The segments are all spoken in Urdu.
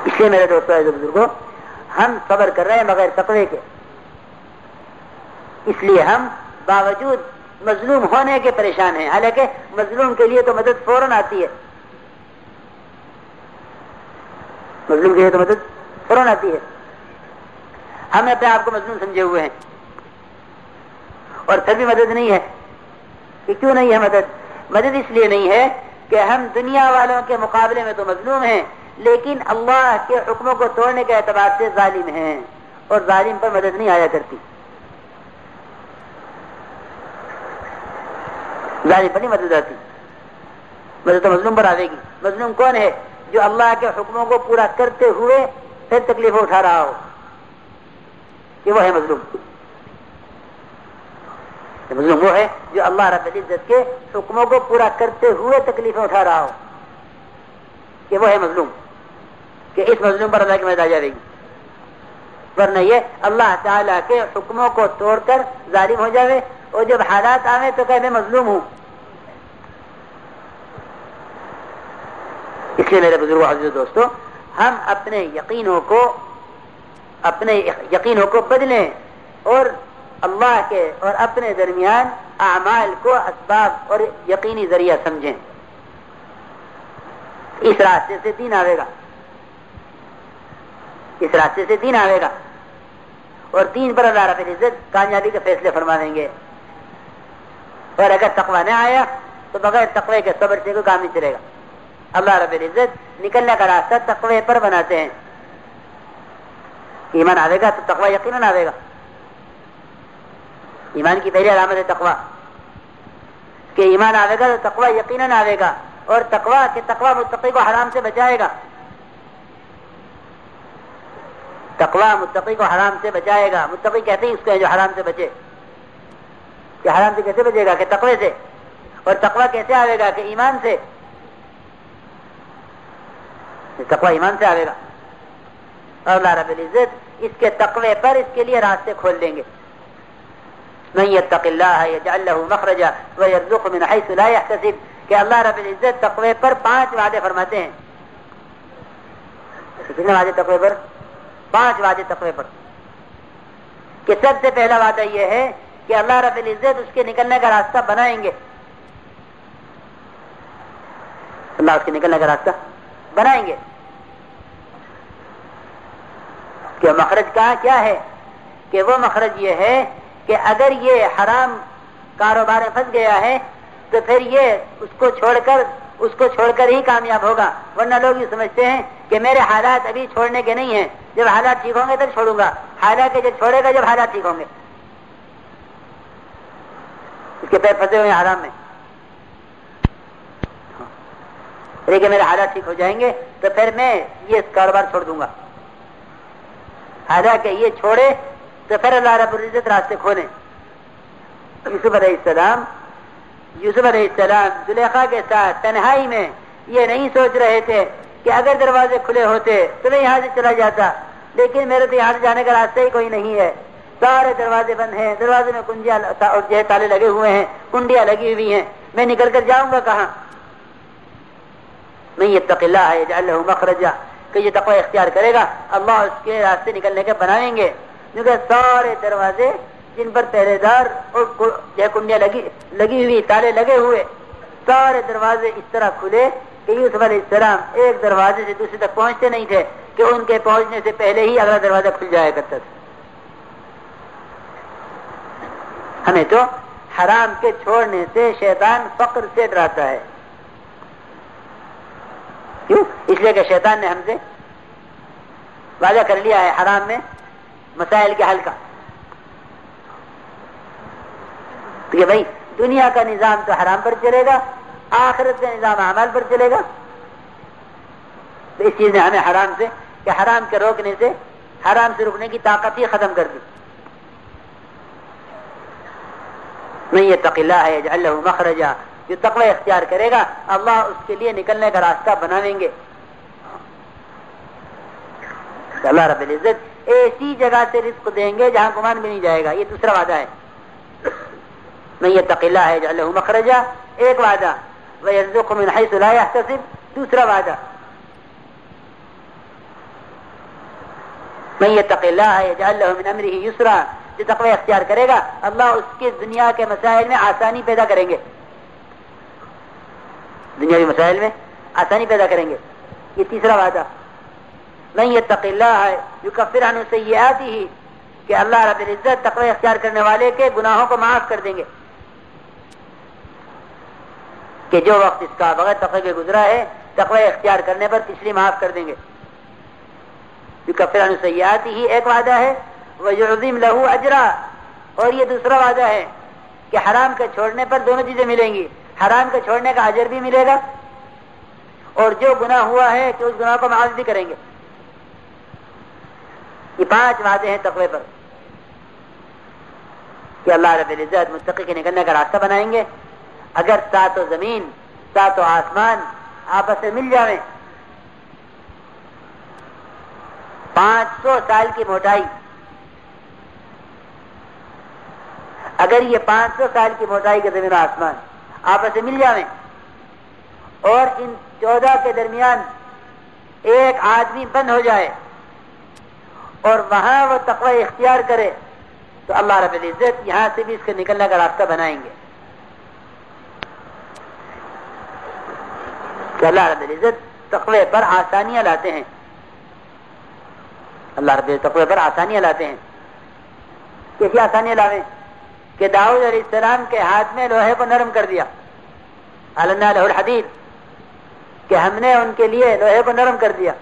اس لیے میرے دوستوں اور بزرگوں، ہم صبر کر رہے ہیں بغیر تقوی کے، اس لیے ہم باوجود مظلوم ہونے کے پریشان ہیں، حالانکہ مظلوم کے لیے تو مدد فوراً آتی ہے، مظلوم کے لیے تو مدد فوراً آتی ہے۔ ہم اپنے آپ کو مظلوم سمجھے ہوئے ہیں اور پھر بھی مدد نہیں ہے۔ کہ کیوں نہیں ہے مدد؟ مدد اس لیے نہیں ہے کہ ہم دنیا والوں کے مقابلے میں تو مظلوم ہیں، لیکن اللہ کے حکموں کو توڑنے کے اعتبار سے ظالم ہیں، اور ظالم پر مدد نہیں آیا کرتی، ظالم پر نہیں مدد آتی، مدد تو مظلوم پر آئے گی۔ مظلوم کون ہے؟ جو اللہ کے حکموں کو پورا کرتے ہوئے پھر تکلیفیں اٹھا رہا ہو، کہ وہ ہے مظلوم۔ مظلوم وہ ہے جو اللہ رب العزت کے حکموں کو پورا کرتے ہوئے تکلیفیں اٹھا رہا ہو، کہ وہ ہے مظلوم، کہ اس مظلوم پر اللہ کی مدد آ جائے گی۔ ورنہ یہ اللہ تعالیٰ کے حکموں کو توڑ کر ظالم ہو جاوے، اور جب حالات آوے تو کہ میں مظلوم ہوں۔ اس لیے میرے بزرگوں عزیز دوستو، ہم اپنے یقینوں کو بدلیں اور اللہ کے اور اپنے درمیان اعمال کو اسباب اور یقینی ذریعہ سمجھیں۔ اس راستے سے دین آئے گا، اس راستے سے دین آئے گا، اور دین پر اللہ رب العزت کامیابی کے فیصلے فرما دیں گے۔ اور اگر تقوی نہ آیا تو بغیر تقوی کے صبر سے کوئی کام نہیں چلے گا۔ اللہ رب العزت نکلنے کا راستہ تقوی پر بناتے ہیں۔ ایمان آئے گا تو تقوی یقیناً آئے گا۔ ایمان کی پہلی علامت ہے تقوی، کہ ایمان آئے گا تو تقوی یقیناً آئے گا، اور تقوی متقی کو حرام سے بچائے گا، تقوی متقی کو حرام سے بچائے گا۔ متقی کہتے ہیں اس کو ہے جو حرام سے بچے، کہ حرام سے کیسے بچے گا؟ کہ تقوی سے۔ اور تقوی کیسے آئے گا؟ کہ ایمان سے، تقوی ایمان سے آئے گا، اور اللہ رب العزت اس کے تقوی پر اس کے لیے راستے کھول دیں گے۔ من یتق اللہ یجعل له مخرجا ویرزقه من حیث لا یحتسب، کہ اللہ رب العزت تقوی پر 5 وعدے فرماتے ہیں۔ کتنے وعدے تقوی پر؟ 5 وعدے تقوی پر، کہ سب سے پہلا وعدہ یہ ہے کہ اللہ رب العزت اس کے نکلنے کا راستہ بنائیں گے، اللہ اس کے نکلنے کا راستہ بنائیں گے۔ کہ مخرج کیا ہے؟ کہ وہ مخرج یہ ہے کہ اگر یہ حرام کاروبار میں پھنس گیا ہے تو پھر یہ اس کو چھوڑ کر ہی کامیاب ہوگا، ورنہ لوگ یہ سمجھتے ہیں کہ میرے حالات ابھی چھوڑنے کے نہیں ہیں، جب حالات ٹھیک ہوں گے تب چھوڑوں گا، حالانکہ جب چھوڑے گا جب حالات ٹھیک ہوں گے۔ اس کے پیر پھنسے ہوئے حرام میں، لیکن میرے حالات ٹھیک ہو جائیں گے تو پھر میں یہ کاروبار چھوڑ دوں گا، حالانکہ یہ چھوڑے تو پھر اللہ رب العزت راستے کھولیں۔ یوسف علیہ السلام زلیخا کے ساتھ تنہائی میں یہ نہیں سوچ رہے تھے کہ اگر دروازے کھلے ہوتے تو میں یہاں سے چلا جاتا، لیکن میرے تو یہاں سے جانے کا راستہ ہی کوئی نہیں ہے، سارے دروازے بند ہیں، دروازے میں کنجیاں اور جو ہے تالے لگے ہوئے ہیں، کنڈیاں لگی ہوئی ہیں، میں نکل کر جاؤں گا کہاں؟ من یتق اللہ یجعل له مخرجا، کہ یہ تقوی اختیار کرے گا اللہ اس کے راستے نکلنے کے بنائیں گے، کیونکہ سارے دروازے جن پر پہرے دار اور جو کنڈیاں لگی ہوئی، تالے لگے ہوئے، سارے دروازے اس طرح کھلے کہ یوسف علیہ السلام ایک دروازے سے دوسرے تک پہنچتے نہیں تھے کہ ان کے پہنچنے سے پہلے ہی اگلا دروازہ کھل جایا کرتا تھا۔ ہمیں تو حرام کے چھوڑنے سے شیطان فقر سے ڈراتا ہے، کیوں؟ اس لیے کہ شیطان نے ہم سے وعدہ کر لیا ہے حرام میں مسائل کے حل کا، کہ بھائی دنیا کا نظام تو حرام پر چلے گا، آخرت کا نظام اعمال پر چلے گا۔ تو اس چیز نے ہمیں حرام کے روکنے سے، حرام سے روکنے کی طاقت ہی ختم کر دی۔ من یتق اللہ یجعل له مخرجا، جو تقوی اختیار کرے گا اللہ اس کے لیے نکلنے کا راستہ بنائیں گے۔ اللہ رب العزت ایسی جگہ سے رزق دیں گے جہاں گمان بھی نہیں جائے گا، یہ دوسرا وعدہ ہے۔ من یتق اللہ یجعل له مخرجا ایک وعدہ، ویرزقه من حیث لا یحتسب دوسرا وعدہ۔ من یتق اللہ یجعل لہ من امرہ یسرا، جو تقوی اختیار کرے گا اللہ اس کے دنیا کے مسائل میں آسانی پیدا کریں گے، دنیاوی مسائل میں آسانی پیدا کریں گے. یہ تیسرا وعدہ. من یتق اللہ یکفر عنہ سیئاتہ، کہ اللہ رب العزت تقوی اختیار کرنے والے کے گناہوں کو معاف کر دیں گے، کہ جو وقت اس کا بغیر تقوی کے گزرا ہے تقوی اختیار کرنے پر پچھلی معاف کر دیں گے. یکفر عنہ سیئاتہ ایک وعدہ ہے، ویعظم لہ اجرا، اور یہ دوسرا وعدہ ہے کہ حرام کے چھوڑنے پر دونوں چیزیں ملیں گی، حرام کے چھوڑنے کا اجر بھی ملے گا اور جو گناہ ہوا ہے کہ اس گناہ کو معاف بھی کریں گے. یہ 5 وعدے ہیں تقوی پر کہ اللہ رب العزت متقی کے نکلنے کا راستہ بنائیں گے. اگر 7 زمین 7 آسمان آپس میں مل جائیں، 500 سال کی موٹائی، اگر یہ 500 سال کی موٹائی کے زمین و آسمان آپس میں مل جائیں اور ان 14 کے درمیان ایک آدمی بند ہو جائے اور وہاں وہ تقوی اختیار کرے تو اللہ رب العزت یہاں سے بھی اس کے نکلنے کا راستہ بنائیں گے. کہ اللہ رب العزت تقوی پر آسانیاں لاتے ہیں، اللہ رب العزت تقوی پر آسانیاں لاتے ہیں. کیسی آسانیاں لاویں؟ کہ داؤد علیہ السلام کے ہاتھ میں لوہے کو نرم کر دیا، علنا لہ الحدید، کہ ہم نے ان کے لیے لوہے کو نرم کر دیا.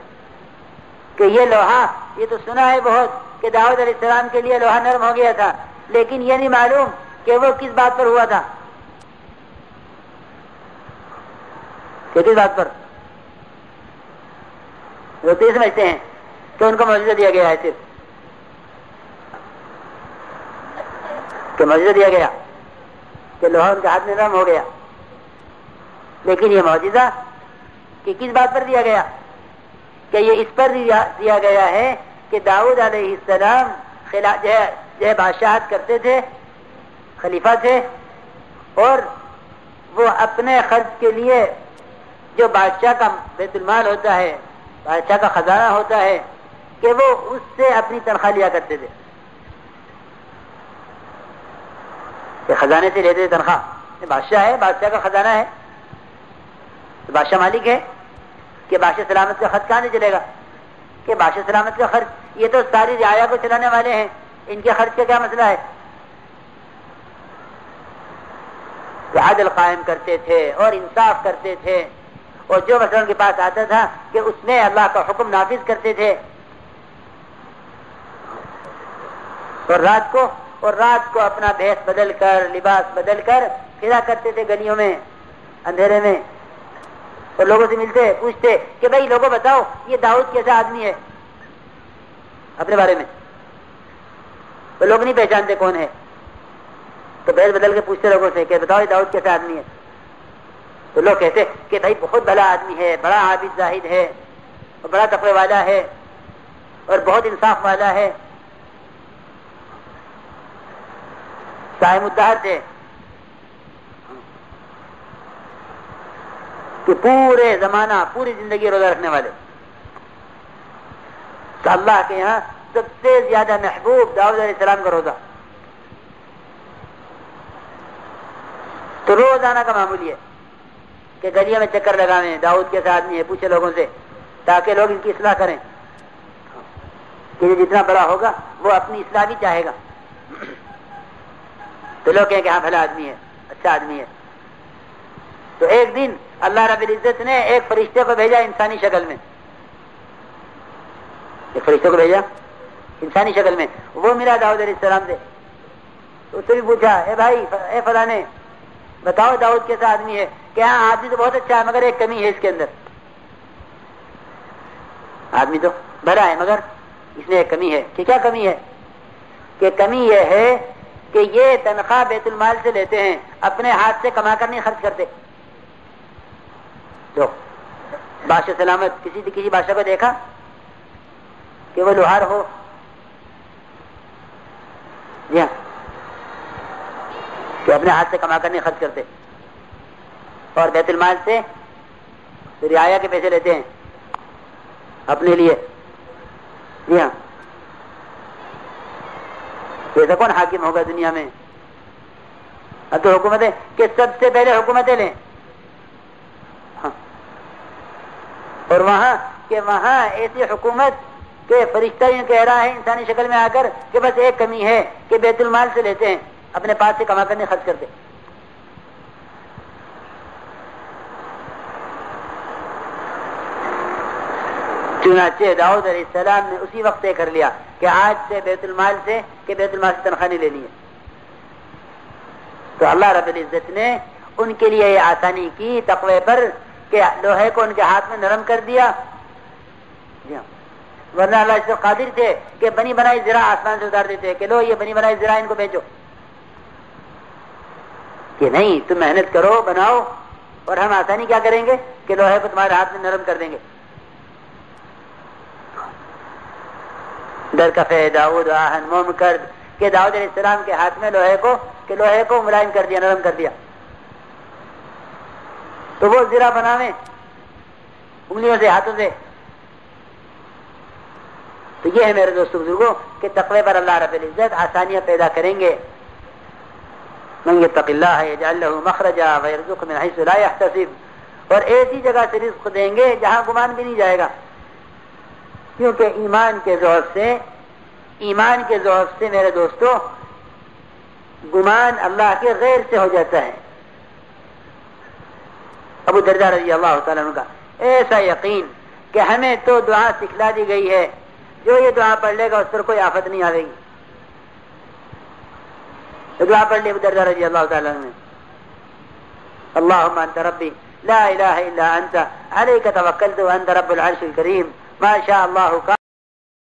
کہ یہ لوہا، یہ تو سنا ہے بہت کہ داؤد علیہ السلام کے لیے لوہا نرم ہو گیا تھا، لیکن یہ نہیں معلوم کہ وہ کس بات پر ہوا تھا. کہ کس بات پر؟ وہ تو یہ سمجھتے ہیں کہ ان کو معجزہ دیا گیا ہے، صرف کہ معجزہ دیا گیا کہ لوہا ان کے ہاتھ میں نرم ہو گیا. لیکن یہ معجزہ کہ کس بات پر دیا گیا؟ کہ یہ اس پر دیا گیا ہے کہ داؤد علیہ السلام جو بادشاہت کرتے تھے، خلیفہ تھے، اور وہ اپنے خرچ کے لیے جو بادشاہ کا بیت المال ہوتا ہے، بادشاہ کا خزانہ ہوتا ہے، کہ وہ اس سے اپنی تنخواہ لیا کرتے تھے، کہ خزانے سے لیتے تھے تنخواہ. بادشاہ ہے، بادشاہ کا خزانہ ہے، بادشاہ مالک ہے، کہ بادشاہ سلامت کا خرچ کہاں سے چلے گا؟ کہ بادشاہ سلامت کا خرچ یہ تو ساری رعایا کو چلانے والے ہیں، ان کے خرچ کا کیا مسئلہ ہے؟ کہ عدل قائم کرتے تھے اور انصاف کرتے تھے، اور جو مسئلہ ان کے پاس آتا تھا کہ اس میں اللہ کا حکم نافذ کرتے تھے. اور رات کو اپنا بھیس بدل کر، لباس بدل کر پھرا کرتے تھے گلیوں میں اندھیرے میں، اور لوگوں سے ملتے، پوچھتے کہ بھائی لوگوں بتاؤ یہ داؤد کیسا آدمی ہے، اپنے بارے میں. تو لوگ نہیں پہچانتے کون ہے، تو بھیس بدل کے پوچھتے لوگوں سے کہ بتاؤ یہ داؤد کیسا آدمی ہے. تو لوگ کہتے کہ بھائی بہت بھلا آدمی ہے، بڑا عابد زاہد ہے، اور بڑا تقوی والا ہے، اور بہت انصاف والا ہے، صاحب الدہر تھے، کہ پورے زمانہ پوری زندگی روزہ رکھنے والے. تو اللہ کے یہاں سب سے زیادہ محبوب داؤد علیہ السلام کا روزہ. تو روزانہ کا معمول ہے کہ گلیوں میں چکر لگاویں، داؤد کیسا آدمی ہے، پوچھے لوگوں سے، تاکہ لوگ ان کی اصلاح کریں، کہ جتنا بڑا ہوگا وہ اپنی اصلاح بھی چاہے گا. تو لوگ کہیں کہ ہاں بھلا آدمی ہے، اچھا آدمی ہے. تو ایک دن اللہ رب العزت نے ایک فرشتے کو بھیجا انسانی شکل میں، ایک فرشتے کو بھیجا انسانی شکل میں، وہ ملا داؤد علیہ السلام سے. تو اس سے بھی پوچھا، اے بھائی اے فلانے بتاؤ داؤد کیسا آدمی ہے؟ کہ ہاں آدمی تو بہت اچھا ہے مگر ایک کمی ہے اس کے اندر. آدمی تو بھلا ہے مگر اس میں ایک کمی ہے. کہ کیا کمی ہے؟ کہ کمی یہ ہے کہ یہ تنخواہ بیت المال سے لیتے ہیں، اپنے ہاتھ سے کما کر نہیں خرچ کرتے. تو بادشاہ سلامت کسی بادشاہ کو دیکھا کہ وہ لوہار ہو؟ جی ہاں، کہ اپنے ہاتھ سے کما کر نہیں خرچ کرتے، اور بیت المال سے رعایا کے پیسے لیتے ہیں اپنے لیے. جی ہاں، ایسا کون حاکم ہوگا دنیا میں؟ اب تو حکومتیں کہ سب سے پہلے حکومتیں لیں، اور وہاں ایسی حکومت کہ فرشتہ یوں کہہ رہا ہے انسانی شکل میں آ کر کہ بس ایک کمی ہے کہ بیت المال سے لیتے ہیں، اپنے پاس سے کما کر نہیں خرچ کرتے۔ چنانچہ داؤد علیہ السلام نے اسی وقت طے کر لیا کہ آج سے بیت المال سے تنخواہ نہیں لینی ہے۔ تو اللہ رب العزت نے ان کے لیے یہ آسانی کی تقوی پر کہ لوہے کو ان کے ہاتھ میں نرم کر دیا، ورنہ اللہ اس پر قادر تھے کہ بنی بنائی زرا آسمان سے اتار دیتے کہ لو یہ بنی بنائی زرا ان کو بیچو، کہ نہیں تم محنت کرو بناؤ اور ہم آسانی کیا کریں گے کہ لوہے کو تمہارے ہاتھ میں نرم کر دیں گے۔ در کفے داؤد آہن موم کرد کہ داؤد علیہ السلام کے ہاتھ میں لوہے کو ملائم کر دیا، نرم کر دیا، تو وہ زرا بناویں انگلیوں سے ہاتھوں سے۔ تو یہ ہے میرے دوستو بزرگوں کہ تقوی پر اللہ رب العزت آسانیاں پیدا کریں گے۔ من یتق اللہ یجعل لہ مخرجا ویرزقہ من حیث لا یحتسب، اور ایسی جگہ سے رزق دیں گے جہاں گمان بھی نہیں جائے گا، کیونکہ ایمان کے ذوق سے میرے دوستو گمان اللہ کے غیر سے ہو جاتا ہے۔ ابو درداء رضی اللہ تعالیٰ عنہ کا ایسا یقین کہ ہمیں تو دعا سکھلا دی گئی ہے، جو یہ دعا پڑھ لے گا اس پر کوئی آفت نہیں آئے گی۔ تو دعا پڑھ لی ابو درداء رضی اللہ تعالیٰ عنہ نے، اللہم انت ربی لا الہ الا انت علیک توکلت وانت رب العرش الکریم ما شاء اللہ کا